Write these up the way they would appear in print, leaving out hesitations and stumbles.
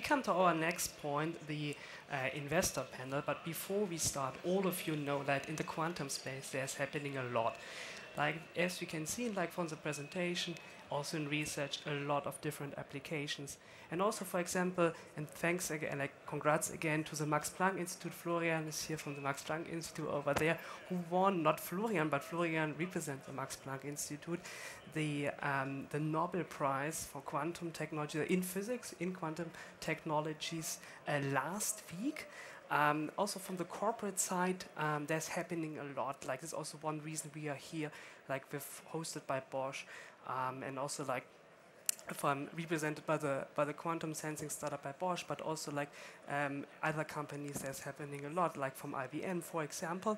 come to our next point, the investor panel. But before we start, all of you know that in the quantum space, there's happening a lot. Like, as you can see, like from the presentation, also in research, a lot of different applications. And also, for example, and thanks again, like congrats again to the Max Planck Institute. Florian is here from the Max Planck Institute over there, who won, not Florian, but Florian represents the Max Planck Institute, the Nobel Prize for quantum technology in physics, in quantum technologies last week. Also from the corporate side, there's happening a lot. Like, this is also one reason we are here, like we've hosted by Bosch, and also like from represented by the quantum sensing startup by Bosch, but also like other companies. There's happening a lot, like from IBM, for example,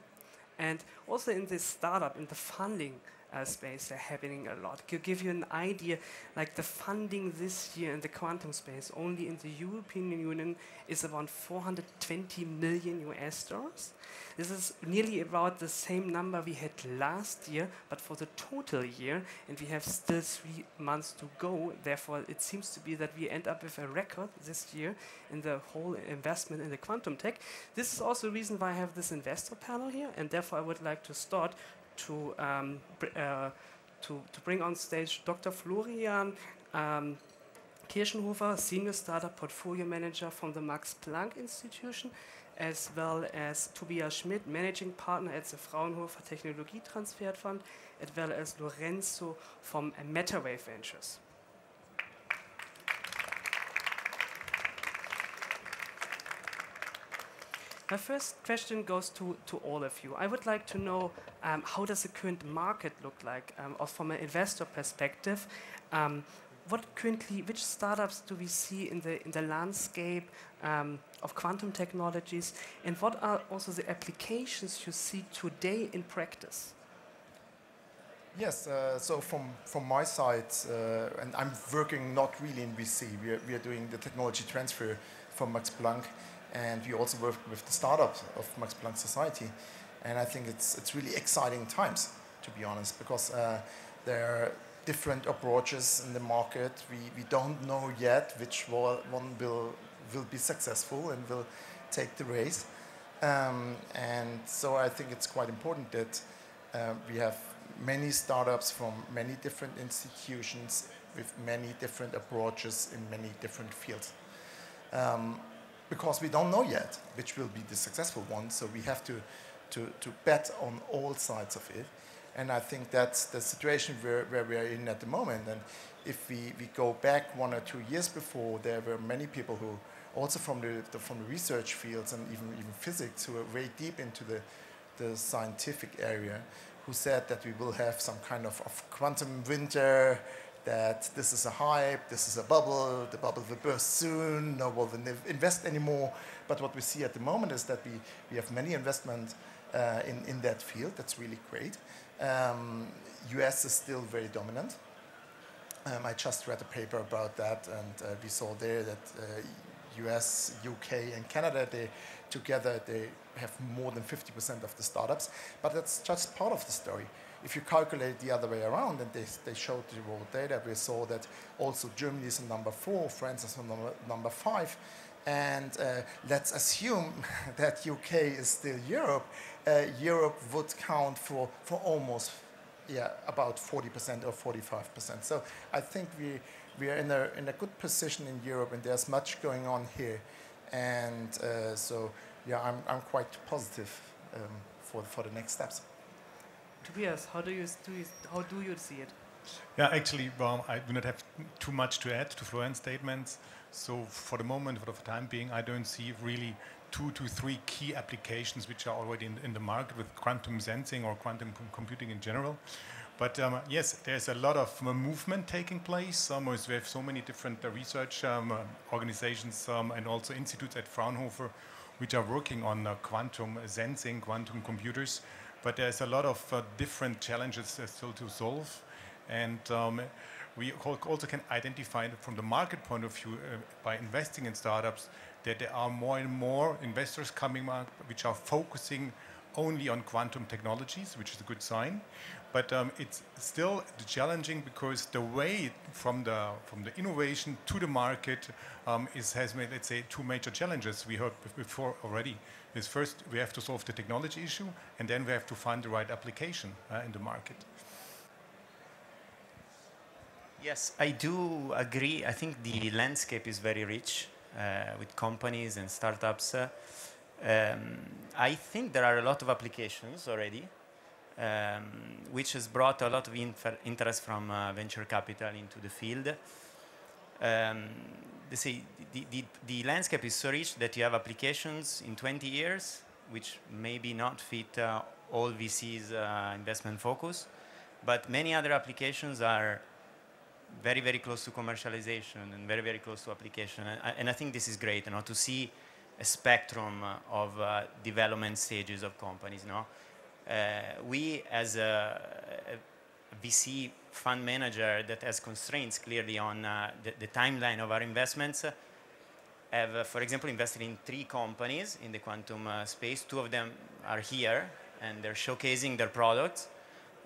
and also in this startup, in the funding space, they're happening a lot. To give you an idea, like the funding this year in the quantum space, only in the European Union, is around 420 million US dollars. This is nearly about the same number we had last year, but for the total year, and we have still 3 months to go. Therefore, it seems to be that we end up with a record this year in the whole investment in the quantum tech. This is also the reason why I have this investor panel here, and therefore I would like to start to bring on stage Dr. Florian Kirchenhofer, Senior Startup Portfolio Manager from the Max Planck Institution, as well as Tobias Schmidt, Managing Partner at the Fraunhofer Technologietransfer Fund, as well as Lorenzo from Metawave Ventures. My first question goes to all of you. I would like to know how does the current market look like, or from an investor perspective. Which startups do we see in the landscape of quantum technologies, and what are also the applications you see today in practice? Yes, so from my side, and I'm working not really in VC, we are doing the technology transfer from Max Planck, and we also work with the startups of Max Planck Society, and I think it's really exciting times, to be honest, because there are different approaches in the market. We don't know yet which one will be successful and will take the race, and so I think it's quite important that we have many startups from many different institutions with many different approaches in many different fields. Because we don't know yet which will be the successful one, so we have to bet on all sides of it. And I think that's the situation where we are in at the moment. And if we go back 1 or 2 years before, there were many people who, also from the research fields and even physics, who are very deep into the scientific area, who said that we will have some kind of quantum winter, that this is a hype, this is a bubble, the bubble will burst soon, no one will invest anymore. But what we see at the moment is that we have many investment in that field. That's really great. US is still very dominant. I just read a paper about that, and we saw there that US, UK, and Canada, together they have more than 50% of the startups. But that's just part of the story. If you calculate the other way around, and they showed the raw data, we saw that also Germany is number 4, France is number 5, and let's assume that UK is still Europe. Europe would count for almost, about 40% or 45%. So I think we are in a good position in Europe, and there's much going on here, and so I'm quite positive for the next steps. Tobias, how do you see it? Yeah, actually, well, I do not have too much to add to Florian's statements. So for the moment, for the time being, I don't see really 2 to 3 key applications which are already in the market with quantum sensing or quantum computing in general. But yes, there's a lot of movement taking place. We have so many different research organizations and also institutes at Fraunhofer which are working on quantum sensing, quantum computers. But there's a lot of different challenges still to solve. And we also can identify from the market point of view by investing in startups that there are more and more investors coming up which are focusing only on quantum technologies, which is a good sign. But it's still challenging because the way from the innovation to the market has made, let's say, two major challenges we heard before already. Is first we have to solve the technology issue, and then we have to find the right application in the market. Yes, I do agree. I think the landscape is very rich with companies and startups. I think there are a lot of applications already, which has brought a lot of interest from venture capital into the field. The landscape is so rich that you have applications in 20 years, which maybe not fit all VC's investment focus, but many other applications are very, very close to commercialization and very, very close to application. And I think this is great, to see a spectrum of development stages of companies. We, as a VC fund manager that has constraints clearly on the timeline of our investments, have, for example, invested in 3 companies in the quantum space. 2 of them are here, and they're showcasing their products.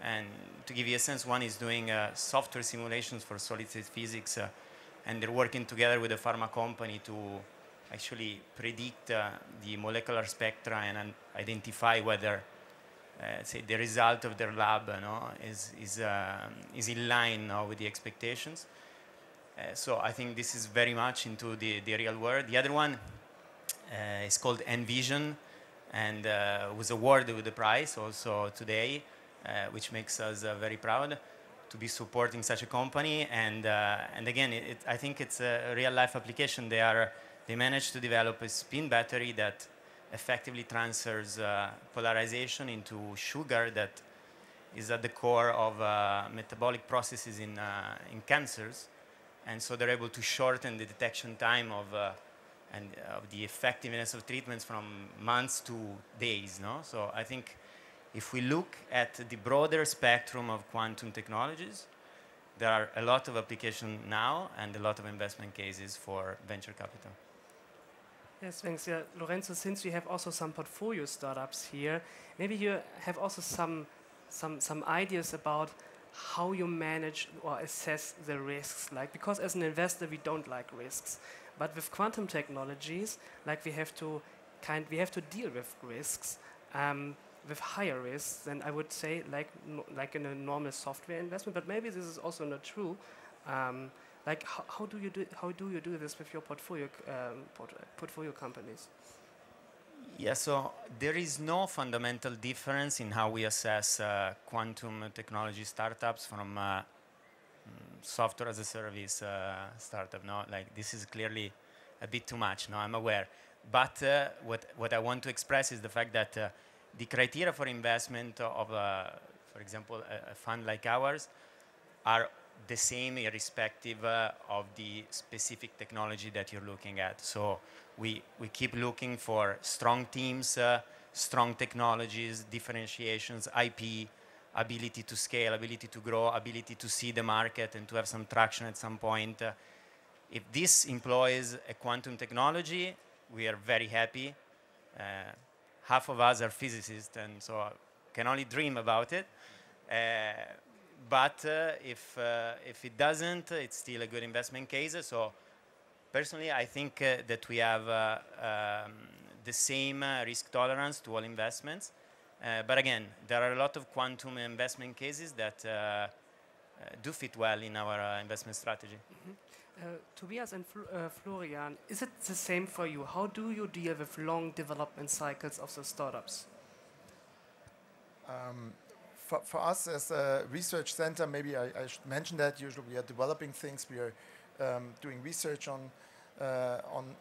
And to give you a sense, one is doing software simulations for solid-state physics, and they're working together with a pharma company to actually predict the molecular spectra and identify whether say the result of their lab is in line with the expectations. So I think this is very much into the real world. The other one is called Envision, and was awarded with the prize also today, which makes us very proud to be supporting such a company. And again, I think it's a real life application. They managed to develop a spin battery that effectively transfers polarization into sugar that is at the core of metabolic processes in cancers. And so they're able to shorten the detection time of the effectiveness of treatments from months to days. So I think if we look at the broader spectrum of quantum technologies, there are a lot of applications now and a lot of investment cases for venture capital. Yes, thanks. Yeah, Lorenzo, since you have also some portfolio startups here, maybe you have also some ideas about how you manage or assess the risks. Because as an investor, we don't like risks. But with quantum technologies, we have to deal with risks, with higher risks than I would say, like in a normal software investment. But maybe this is also not true. How do you do this with your portfolio companies? Yeah, so there is no fundamental difference in how we assess quantum technology startups from software as a service startup. This is clearly a bit too much. I'm aware. But what I want to express is the fact that the criteria for investment of, for example, a fund like ours are the same irrespective of the specific technology that you're looking at. So we keep looking for strong teams, strong technologies, differentiations, IP, ability to scale, ability to grow, ability to see the market and to have some traction at some point. If this employs a quantum technology, we are very happy. Half of us are physicists, and so can only dream about it. But if it doesn't, it's still a good investment case. So personally, I think that we have the same risk tolerance to all investments. But again, there are a lot of quantum investment cases that do fit well in our investment strategy. Mm-hmm. Tobias and Florian, is it the same for you? How do you deal with long development cycles of the startups? For us as a research center, maybe I should mention that usually we are developing things, we are doing research on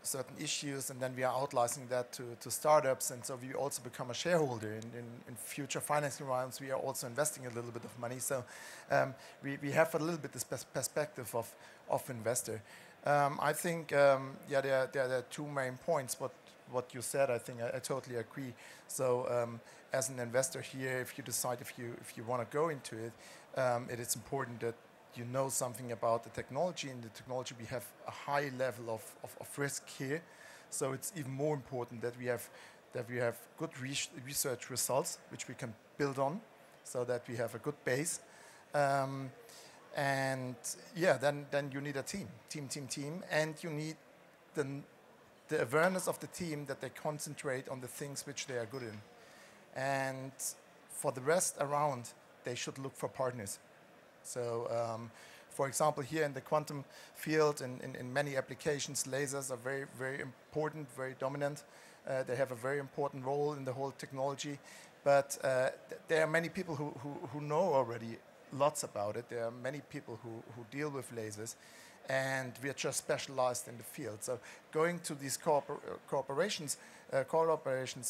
certain issues, and then we are outlicensing that to startups, and so we also become a shareholder in future financing rounds. We are also investing a little bit of money, so we have a little bit this perspective of investor. I think there are 2 main points. What you said, I think I totally agree. So as an investor here, if you decide if you want to go into it, it is important that you know something about the technology. In the technology, we have a high level of risk here. So it's even more important that we have good research results, which we can build on, so that we have a good base. And yeah, then you need a team, and you need the awareness of the team that they concentrate on the things which they are good in. And for the rest around, they should look for partners. So, for example, here in the quantum field, in many applications, lasers are very, very important, very dominant. They have a very important role in the whole technology. But there are many people who know already lots about it. There are many people who deal with lasers, and we are just specialized in the field. So going to these cooperations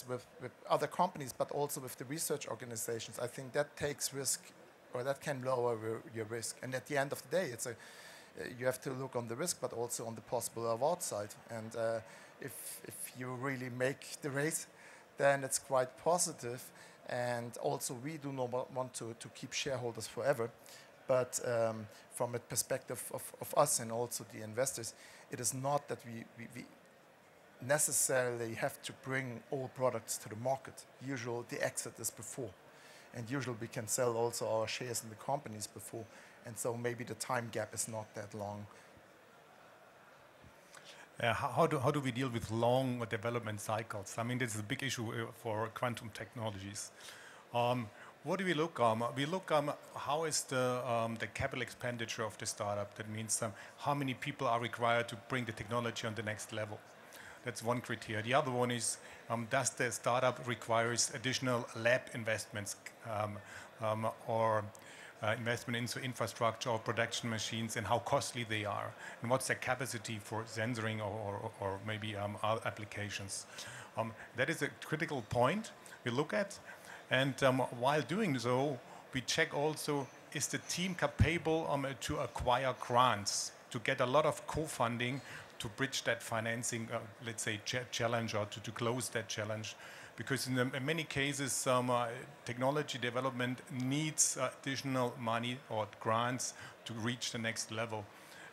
with other companies, but also with the research organizations, I think that takes risk, or that can lower your risk. And at the end of the day, you have to look on the risk, but also on the possible reward side. And if you really make the race, then it's quite positive. And also, we do not want to keep shareholders forever. But from a perspective of us and also the investors, it is not that we necessarily have to bring all products to the market. Usually, the exit is before. And usually, we can sell also our shares in the companies before. And so maybe the time gap is not that long. How do we deal with long development cycles? I mean, this is a big issue for quantum technologies. What do we look on? We look how is the capital expenditure of the startup. That means how many people are required to bring the technology on the next level. That's one criteria. The other one is, does the startup requires additional lab investments or investment into infrastructure or production machines, and how costly they are, and what's their capacity for sensoring or maybe other applications. That is a critical point we look at, and while doing so, we check also, is the team capable to acquire grants, to get a lot of co-funding to bridge that financing, let's say, challenge, or to close that challenge. Because in many cases, technology development needs additional money or grants to reach the next level.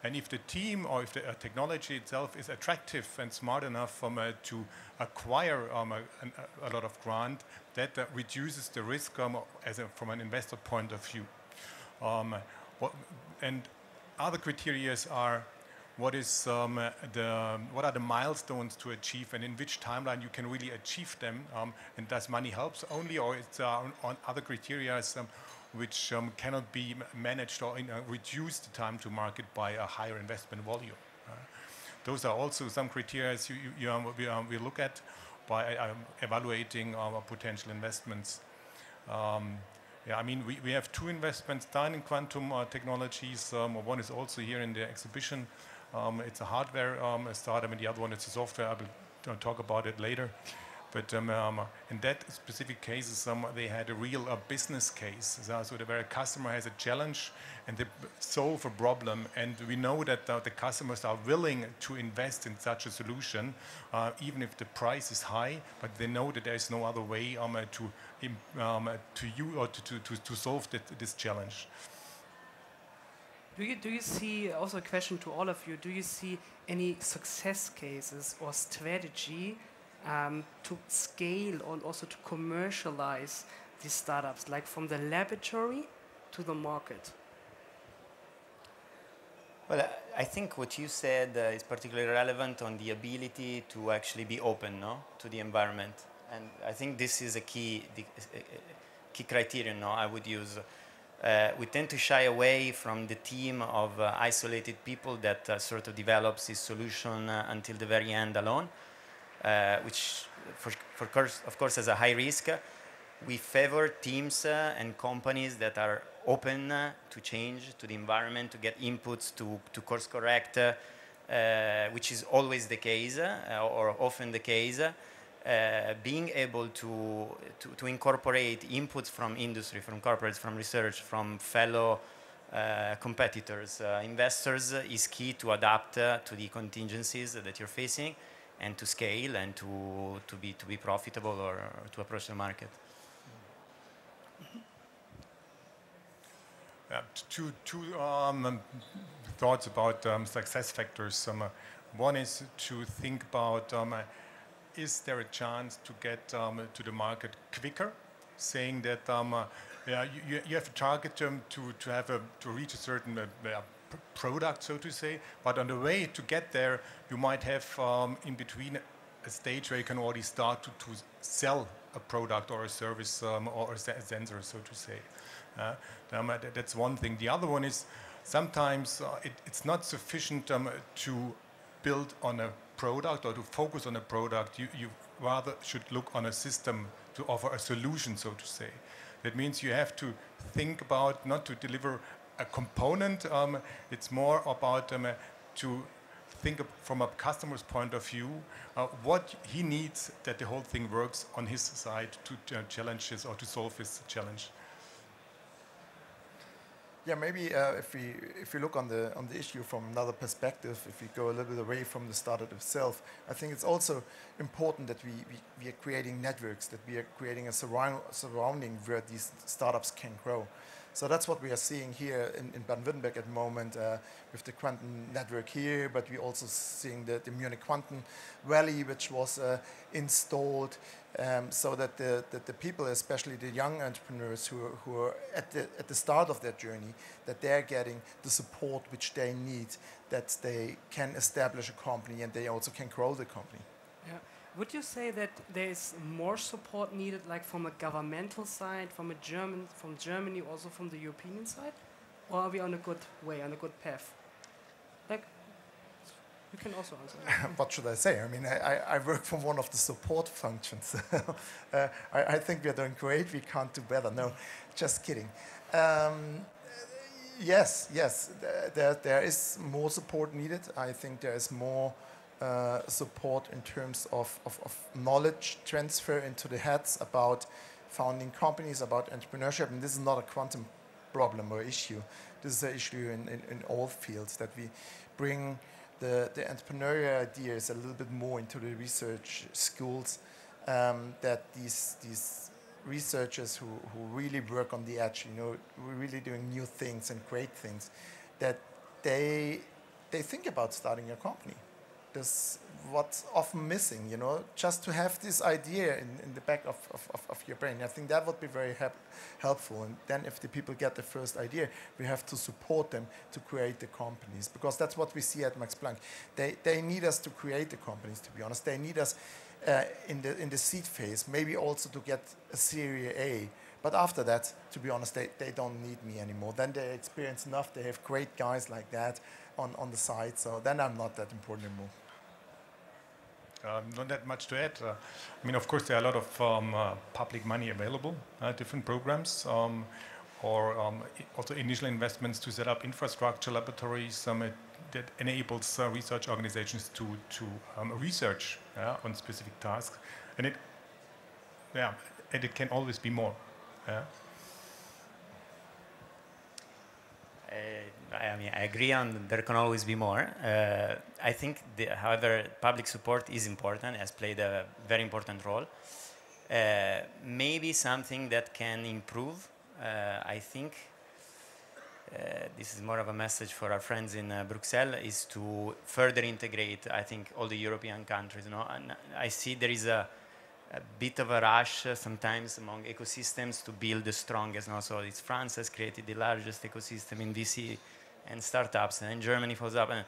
And if the team or if the technology itself is attractive and smart enough to acquire a lot of grant, that reduces the risk from an investor point of view. And other criteria are, what are the milestones to achieve, and in which timeline you can really achieve them, and does money helps only, or it's on other criteria which cannot be managed or reduce the time to market by a higher investment volume. Those are also some criteria we look at by evaluating our potential investments. I mean, we have two investments done in quantum technologies. One is also here in the exhibition. It's a hardware startup, and the other one is a software. I will talk about it later. But in that specific cases, they had a real business case. So where a customer has a challenge and they solve a problem, and we know that the customers are willing to invest in such a solution, even if the price is high. But they know that there is no other way to solve this challenge. Do you see, also a question to all of you, do you see any success cases or strategy to scale and also to commercialize these startups, like from the laboratory to the market? Well, I think what you said is particularly relevant on the ability to actually be open, to the environment. And I think this is a key criterion I would use. We tend to shy away from the team of isolated people that sort of develops this solution until the very end alone, which of course has a high risk. We favor teams and companies that are open to change, to the environment, to get inputs, to course correct, which is always the case or often the case. Being able to incorporate inputs from industry, from corporates, from research, from fellow competitors, investors is key to adapt to the contingencies that you're facing, and to scale and to be profitable or to approach the market. Two thoughts about success factors. One is to think about, is there a chance to get to the market quicker? Saying that Yeah, you have a target to reach a certain product, so to say. But on the way to get there, you might have in between a stage where you can already start to sell a product or a service or a sensor, so to say. That's one thing. The other one is sometimes it's not sufficient to build on a product or to focus on a product. You rather should look on a system to offer a solution, so to say. That means you have to think about not to deliver a component. It's more about to think from a customer's point of view what he needs that the whole thing works on his side to challenge his or to solve his challenge. Yeah, maybe if we look on the issue from another perspective, if we go a little bit away from the startup itself, I think it's also important that we are creating networks, that we are creating a surrounding where these startups can grow. So that's what we are seeing here in Baden-Württemberg at the moment with the Quantum network here, but we're also seeing the Munich Quantum Valley, which was installed so that the people, especially the young entrepreneurs who are at the start of their journey, that they're getting the support which they need, that they can establish a company and they also can grow the company. Yeah. Would you say that there is more support needed, like from a governmental side, from Germany, also from the European side, or are we on a good way, on a good path? Like, you can also answer that. What should I say? I mean, I work from one of the support functions. I think we're doing great. We can't do better. No, just kidding. Yes. There is more support needed. I think there is more support in terms of knowledge transfer into the heads about founding companies, about entrepreneurship. And this is not a quantum problem or issue. This is an issue in all fields, that we bring the entrepreneurial ideas a little bit more into the research schools, that these researchers who really work on the edge, we're really doing new things and great things, that they think about starting a company. That's what's often missing, just to have this idea in the back of your brain. I think that would be very helpful. And then if the people get the first idea, we have to support them to create the companies, because that's what we see at Max Planck. They need us to create the companies, to be honest. They need us in the seed phase, maybe also to get a Series A. But after that, to be honest, they don't need me anymore. Then they experience enough. They have great guys like that on the side. So then I'm not that important anymore. Not that much to add. I mean, of course, there are a lot of public money available, different programs, or also initial investments to set up infrastructure laboratories that enables research organizations to research on specific tasks. And it can always be more. I agree on there can always be more. I think, however, public support is important, has played a very important role. Maybe something that can improve. I think this is more of a message for our friends in Brussels, is to further integrate, I think, all the European countries. And I see there is a bit of a rush sometimes among ecosystems to build the strongest. So France has created the largest ecosystem in VC and startups, and then Germany follows up. And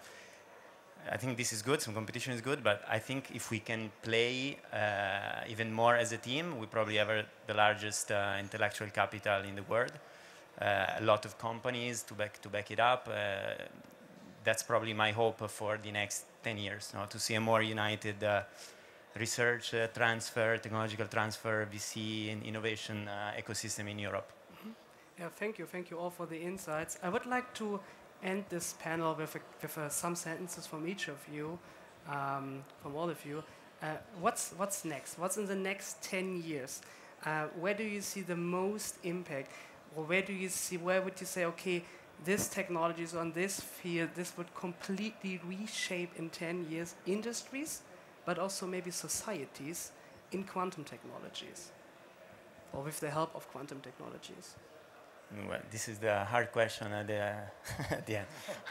I think this is good, some competition is good, but I think if we can play even more as a team, we probably have the largest intellectual capital in the world, a lot of companies to back it up. That's probably my hope for the next 10 years, to see a more united research transfer, technological transfer, VC and innovation ecosystem in Europe. Mm-hmm. Yeah, thank you all for the insights. I would like to end this panel with some sentences from each of you, from all of you. What's next? What's in the next 10 years? Where do you see the most impact? Or where would you say, okay, this technology is on this field, this would completely reshape in 10 years industries, but also maybe societies in quantum technologies, or with the help of quantum technologies? Well, this is the hard question at the end.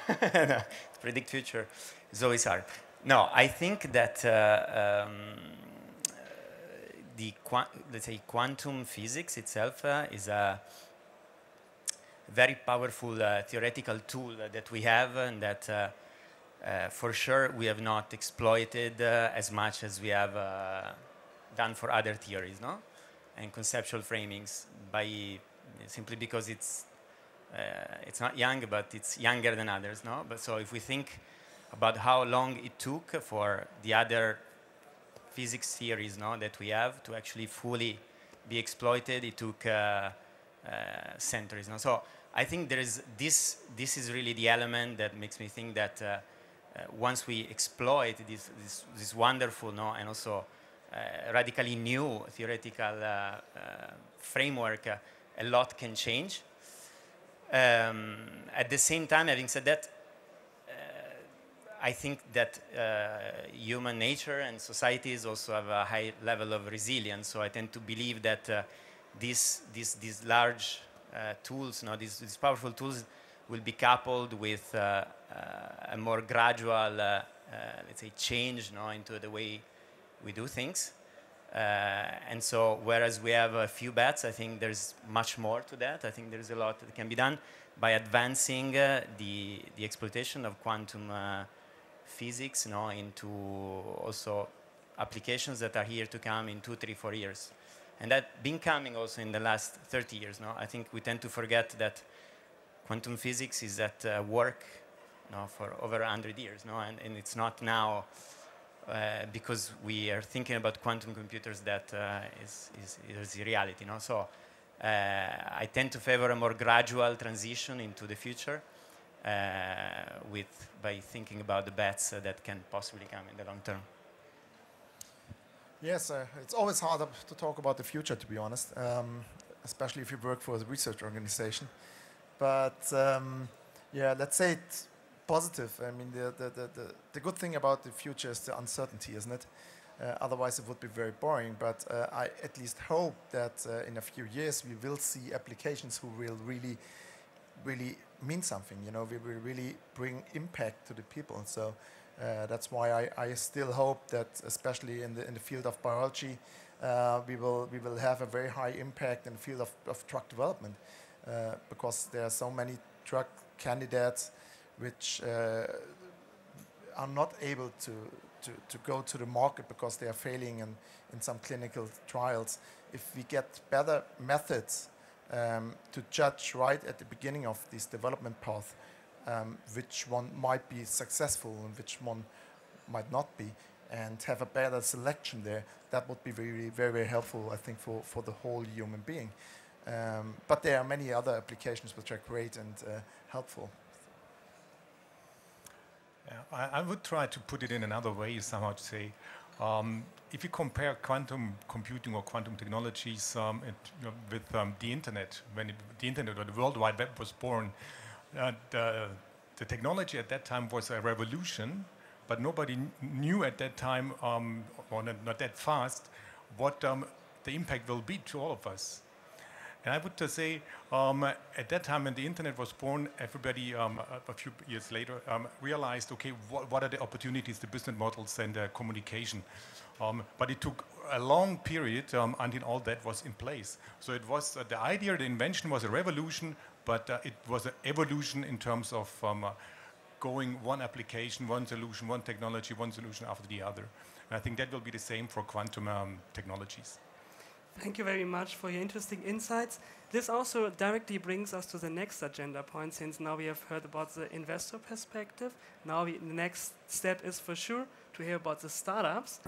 To predict future is always hard. No, I think that let's say quantum physics itself is a very powerful theoretical tool that we have, and that for sure we have not exploited as much as we have done for other theories, no? And conceptual framings, by simply because it's not young, but it's younger than others, no? But so if we think about how long it took for the other physics theories, no, that we have to actually fully be exploited, it took centuries, no? So I think there is this is really the element that makes me think that once we exploit this wonderful, no, and also radically new theoretical framework, a lot can change. At the same time, having said that, I think that human nature and societies also have a high level of resilience. So I tend to believe that these large tools, no, these powerful tools, will be coupled with a more gradual, let's say, change, no, into the way we do things. And so, whereas we have a few bets, I think there's much more to that. I think there's a lot that can be done by advancing the exploitation of quantum physics, no, into also applications that are here to come in 2, 3, 4 years. And that been coming also in the last 30 years. No? I think we tend to forget that quantum physics is at work, no, for over 100 years. No? And it's not now because we are thinking about quantum computers that is a reality. No? So I tend to favor a more gradual transition into the future by thinking about the bets that can possibly come in the long term. Yes, it's always hard to talk about the future, to be honest, especially if you work for a research organization. But yeah, let's say it's positive. I mean, the good thing about the future is the uncertainty, isn't it? Otherwise, it would be very boring. But I at least hope that in a few years we will see applications who will really mean something. You know, we will really bring impact to the people. And so that's why I still hope that, especially in the field of biology, we will have a very high impact in the field of drug development, because there are so many drug candidates which are not able to go to the market because they are failing in some clinical trials. If we get better methods to judge right at the beginning of this development path, which one might be successful and which one might not be, and have a better selection there, that would be very, very, very helpful, I think, for the whole human being. But there are many other applications which are great and helpful. Yeah, I would try to put it in another way, somehow to say, if you compare quantum computing or quantum technologies with the internet, when the internet or the World Wide Web was born, the technology at that time was a revolution, but nobody knew at that time, or not that fast, what the impact will be to all of us. And I would say, at that time when the internet was born, everybody a few years later realized, okay, what are the opportunities, the business models and communication. But it took a long period until all that was in place. So it was the idea, the invention was a revolution, but it was an evolution in terms of going one application, one solution, one technology, one solution after the other. And I think that will be the same for quantum technologies. Thank you very much for your interesting insights. This also directly brings us to the next agenda point, since now we have heard about the investor perspective. Now the next step is for sure to hear about the startups.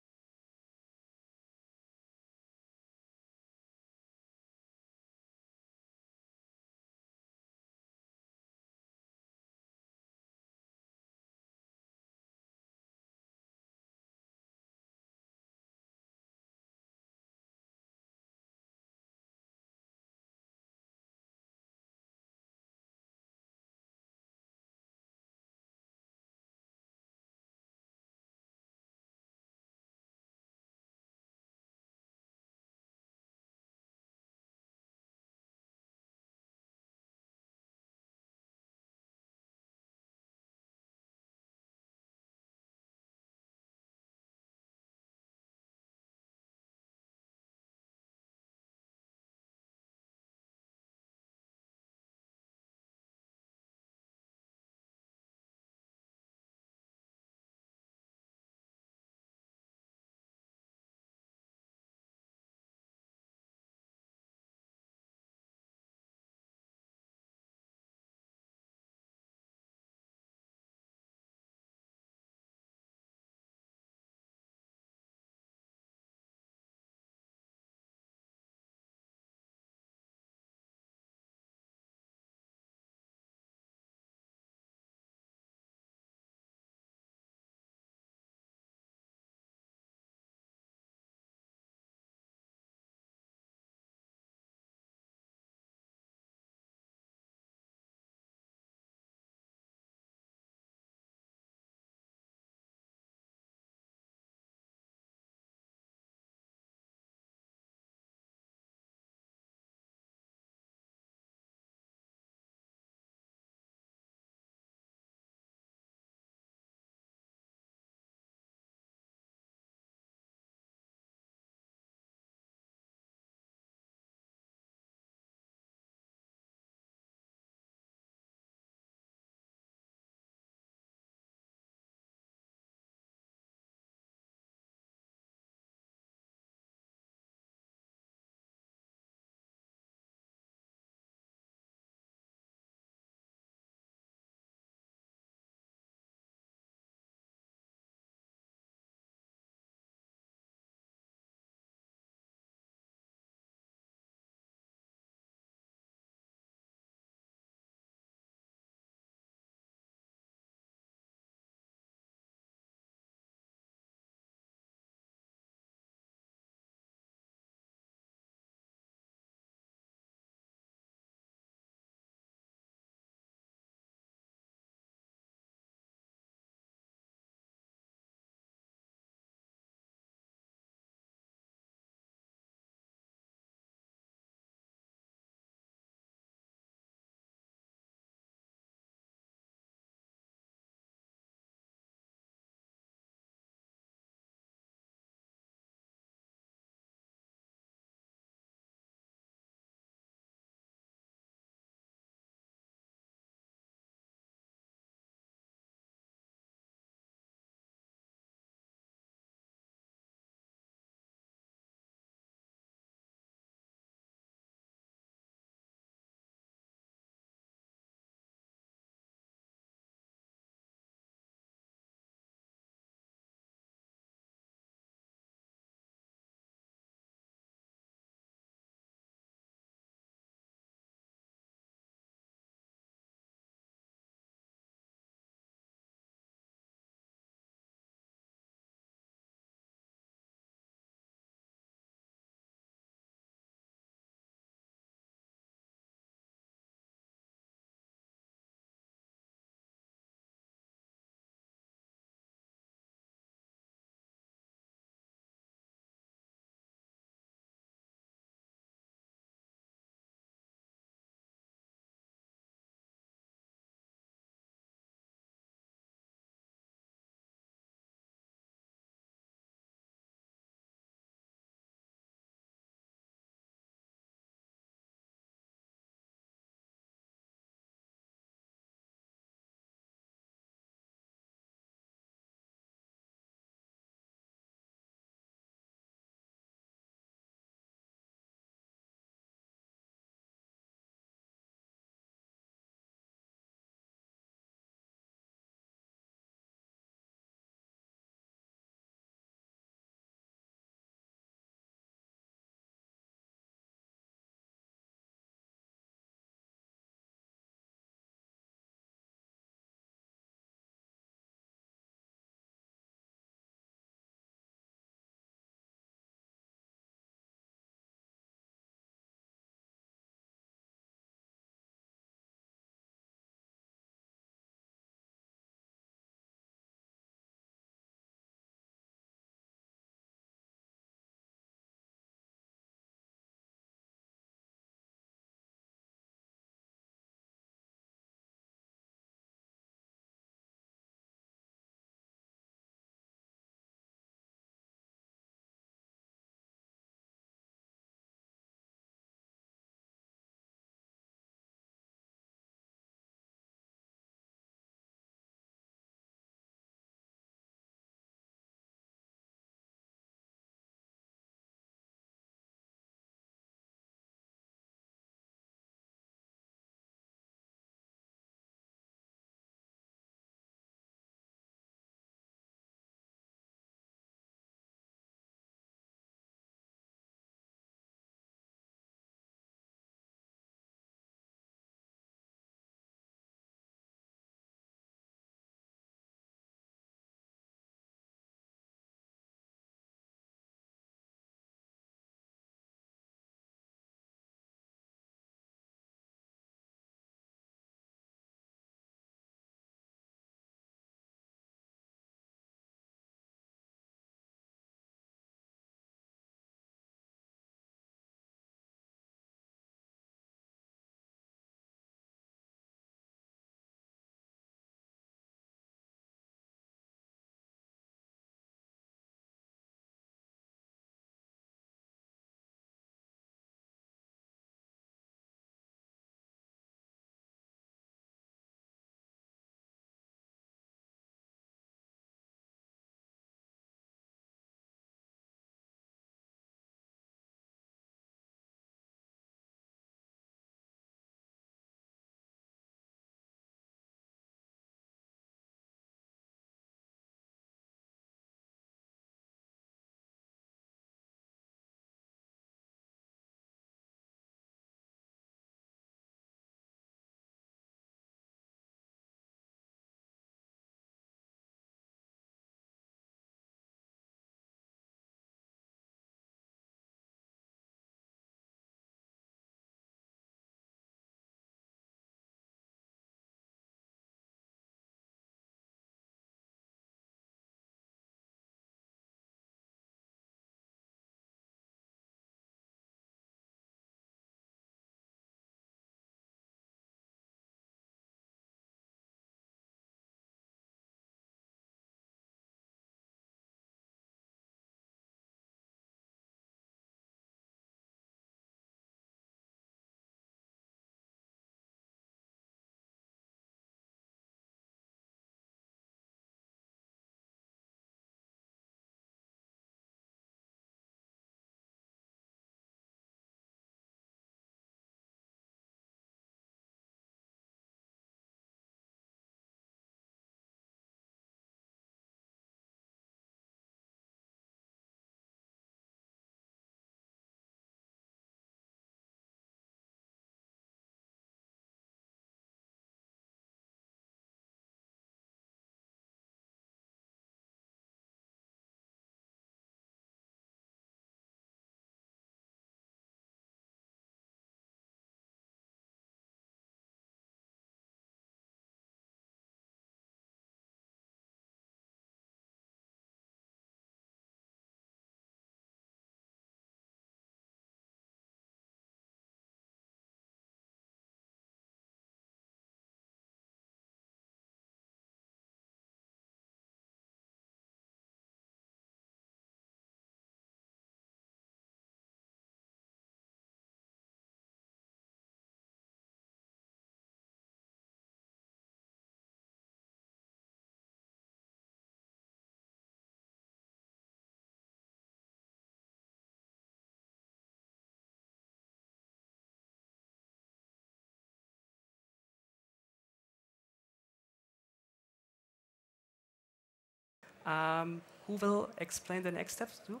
Who will explain the next steps too?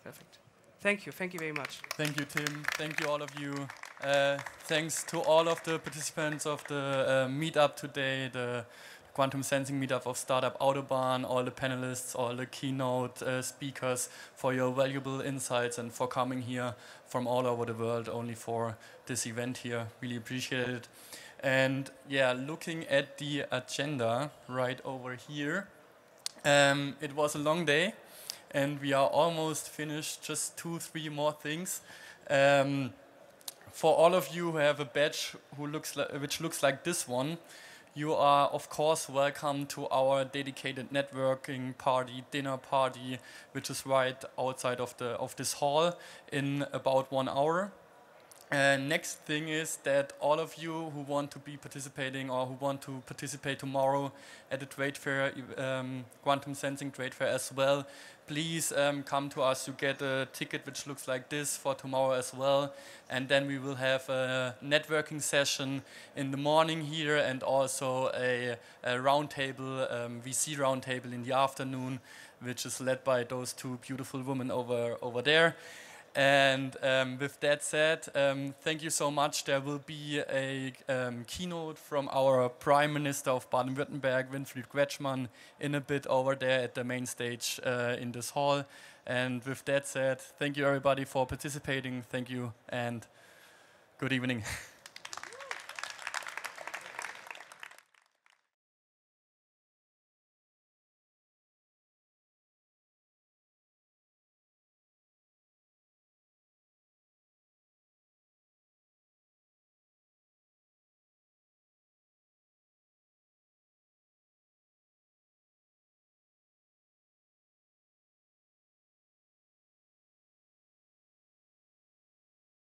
Perfect. Thank you very much. Thank you, Tim. Thank you, all of you. Thanks to all of the participants of the meetup today, the quantum sensing meetup of Startup Autobahn, all the panelists, all the keynote speakers for your valuable insights and for coming here from all over the world only for this event here. Really appreciate it. And yeah, looking at the agenda right over here, it was a long day and we are almost finished, just 2-3 more things. For all of you who have a badge which looks like this one, you are of course welcome to our dedicated networking party, dinner party, which is right outside of this hall in about 1 hour. Next thing is that all of you who want to be participating or who want to participate tomorrow at the trade fair, quantum sensing trade fair as well, please come to us. You get a ticket which looks like this for tomorrow as well. And then we will have a networking session in the morning here and also a roundtable, VC roundtable in the afternoon, which is led by those two beautiful women over there. And with that said, thank you so much. There will be a keynote from our Prime Minister of Baden-Württemberg, Winfried Kretschmann, in a bit over there at the main stage in this hall. And with that said, thank you everybody for participating. Thank you and good evening.